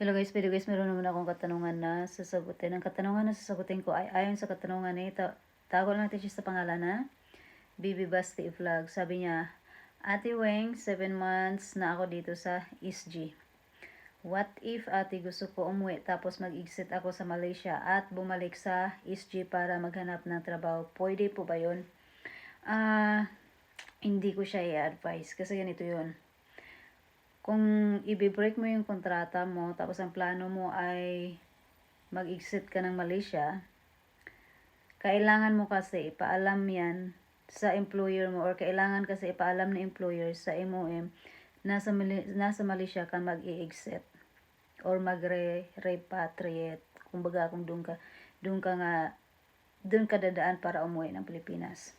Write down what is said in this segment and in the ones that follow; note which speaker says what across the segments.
Speaker 1: Hello guys, meron naman akong katanungan na sasagutin. Ang katanungan na sasagutin ko ay ayon sa katanungan na ito. Tago lang natin siya sa pangalan na Bibi Basti Vlog. Sabi niya, Ate Weng, 7 months na ako dito sa SG. What if ate gusto ko umuwi tapos mag-exit ako sa Malaysia at bumalik sa SG para maghanap ng trabaho? Pwede po ba yun? Hindi ko siya i-advise kasi ganito yun. Kung i-break mo yung kontrata mo, tapos ang plano mo ay mag-exit ka ng Malaysia, kailangan mo kasi ipaalam yan sa employer mo, or kailangan kasi ipaalam ng employer sa MOM na nasa Malaysia ka mag-i-exit or magre-repatriate. Kumbaga kung doon ka dadaan para umuwi ng Pilipinas.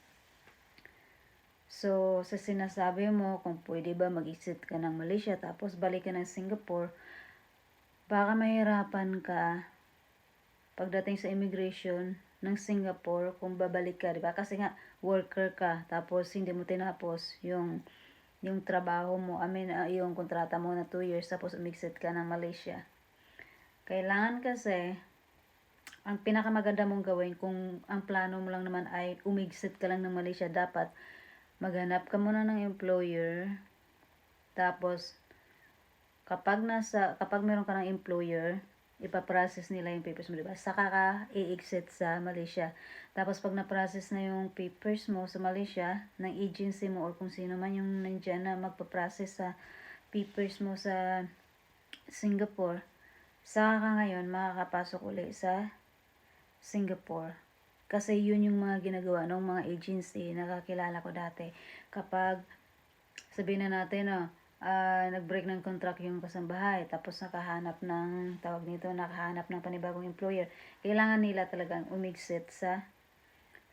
Speaker 1: So, sa sinasabi mo, kung pwede ba mag-exit ka ng Malaysia tapos balik ka ng Singapore, baka mahirapan ka pagdating sa immigration ng Singapore kung babalik ka, diba? Kasi nga, worker ka, tapos hindi mo tinapos yung trabaho mo, yung kontrata mo na 2 years, tapos umexit ka ng Malaysia. Kailangan kasi, ang pinakamaganda mong gawin, kung ang plano mo lang naman ay umexit ka lang ng Malaysia, dapat maghanap ka muna ng employer. Tapos, kapag meron ka ng employer, ipaprocess nila yung papers mo, diba? Saka ka i-exit sa Malaysia. Tapos, pag na-process na yung papers mo sa Malaysia, ng agency mo or kung sino man yung nandyan na magpaprocess sa papers mo sa Singapore, saka ka ngayon makakapasok ulit sa Singapore. Kasi yun yung mga ginagawa ng mga agency na kakilala ko dati. Kapag sabihin na natin, nag-break ng contract yung kasambahay, tapos nakahanap ng panibagong employer, kailangan nila talagang umexit sa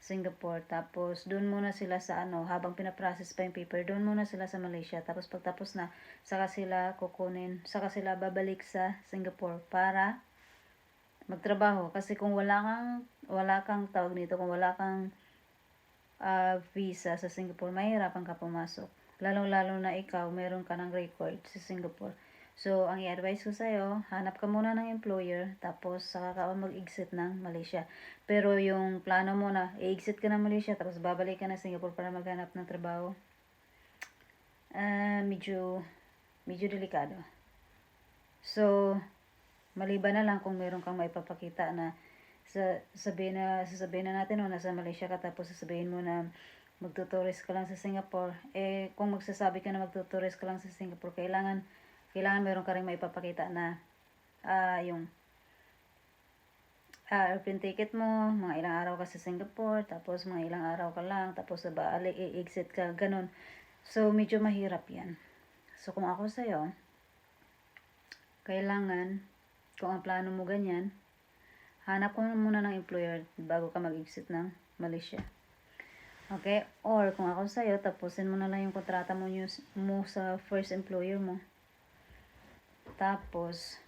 Speaker 1: Singapore. Tapos doon muna sila sa habang pinaprocess pa yung paper, doon muna sila sa Malaysia. Tapos pagtapos na, saka sila babalik sa Singapore para magtrabaho. Kasi kung wala kang kung wala kang visa sa Singapore, mahirapan ka pumasok. Lalong-lalo na ikaw, meron ka ng record sa Singapore. So, ang i-advise ko sa'yo, hanap ka muna ng employer, tapos saka ka mag-exit ng Malaysia. Pero yung plano mo na, i-exit ka ng Malaysia, tapos babalik ka na Singapore para maghanap ng trabaho, medyo delikado. So, maliban na lang kung meron kang maipapakita na sasabihin na natin nasa Malaysia ka, tapos sasabihin mo na magtuturist ka lang sa Singapore. Kung magsasabi ka na magtuturist ka lang sa Singapore, kailangan meron ka rin maipapakita na yung airplane ticket mo, mga ilang araw ka sa Singapore, tapos mga ilang araw ka lang, tapos i-exit ka, ganun. So, medyo mahirap yan. So, kung ako sa'yo, kailangan, kung ang plano mo ganyan, hanap ko muna ng employer bago ka mag-exit ng Malaysia. Okay? Or, kung ako sa'yo, tapusin mo na lang yung kontrata mo sa first employer mo. Tapos,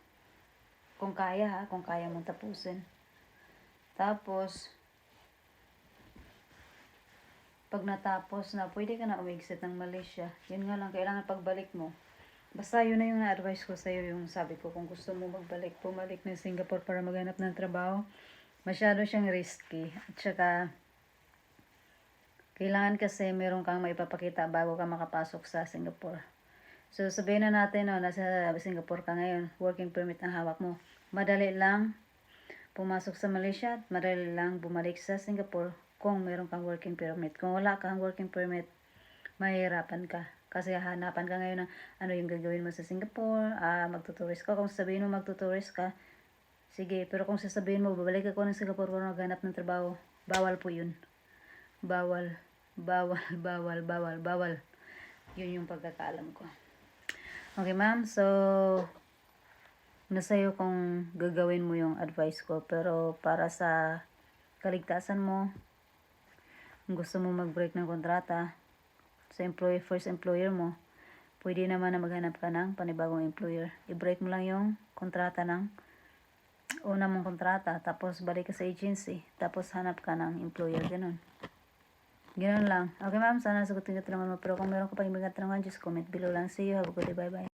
Speaker 1: kung kaya mong tapusin. Tapos, pag natapos na, pwede ka na umexit ng Malaysia. Yun nga lang, kailangan pagbalik mo. Basta yun na yung na-advise ko sa'yo, yung sabi ko, kung gusto mo bumalik ng Singapore para maghanap ng trabaho, masyado siyang risky. At saka, kailangan kasi meron kang maipapakita bago ka makapasok sa Singapore. So, sabihin na natin, nasa Singapore ka ngayon, working permit ang hawak mo. Madali lang pumasok sa Malaysia, madali lang bumalik sa Singapore kung meron kang working permit. Kung wala kang working permit, mahirapan ka. Kasi hanapan ka ngayon ng ano yung gagawin mo sa Singapore, magtuturist ka. Kung sabihin mo magtuturist ka, sige. Pero kung sasabihin mo, babalik ako ng Singapore para maghanap ng trabaho, bawal po yun. Bawal. Yun yung pagkakaalam ko. Okay, ma'am. So, nasa iyo kung gagawin mo yung advice ko. Pero para sa kaligtasan mo, kung gusto mo mag-break ng kontrata sa first employer mo, pwede naman na maghanap ka ng panibagong employer. I-break mo lang yung kontrata ng una mong kontrata, tapos balik ka sa agency, tapos hanap ka ng employer, ganun lang. Okay, ma'am, sana sagutin ko tanongan mo. Pero kung meron ka pa ibang katanungan, just comment below lang. See you, have a good day, bye bye.